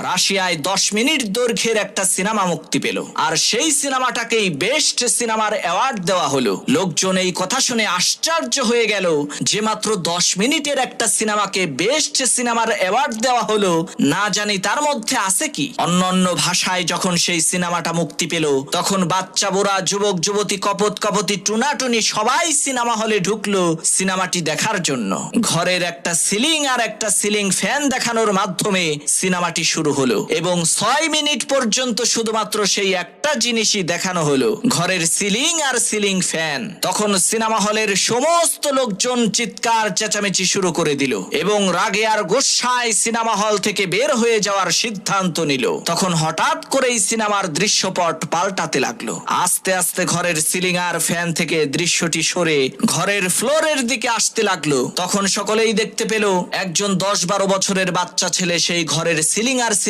রাশিয়ায় 10 মিনিট দৈর্ঘ্যের একটা সিনেমা মুক্তি পেল, আর সেই সিনেমাটাকেই বেস্ট সিনেমার অ্যাওয়ার্ড দেওয়া হলো। লোকজন এই কথা শুনে আশ্চর্য হয়ে গেল যে মাত্র 10 মিনিটের একটা সিনেমাকে বেস্ট সিনেমার অ্যাওয়ার্ড দেওয়া হলো, না জানি তার মধ্যে আছে কি। অন্যান্য ভাষায় যখন সেই সিনেমাটা মুক্তি পেল, তখন বাচ্চা বুড়া যুবক যুবতী কপত কপতি টুনাটুনি সবাই সিনেমা হলে ঢুকলো সিনেমাটি দেখার জন্য। ঘরের একটা সিলিং আর একটা সিলিং ফ্যান দেখানোর মাধ্যমে সিনেমাটি শুরু হলো এবং 6 মিনিট পর্যন্ত শুধুমাত্র সেই একটা জিনিসই দেখানো হলো, ঘরের সিলিং আর সিলিং ফ্যান। তখন সিনেমা হলের সমস্ত লোকজন চিৎকার চেঁচামেচি শুরু করে দিল এবং রাগে আর গোস্বায় সিনেমা হল থেকে বের হয়ে যাওয়ার সিদ্ধান্ত নিল। তখন হঠাৎ করেই সিনেমার দৃশ্যপট পাল্টাতে লাগলো। আস্তে আস্তে ঘরের সিলিং আর ফ্যান থেকে দৃশ্যটি সরে ঘরের ফ্লোরের দিকে আসতে লাগলো। তখন সকলেই দেখতে পেল একজন 10-12 বছরের বাচ্চা ছেলে সেই ঘরের সিলিং আর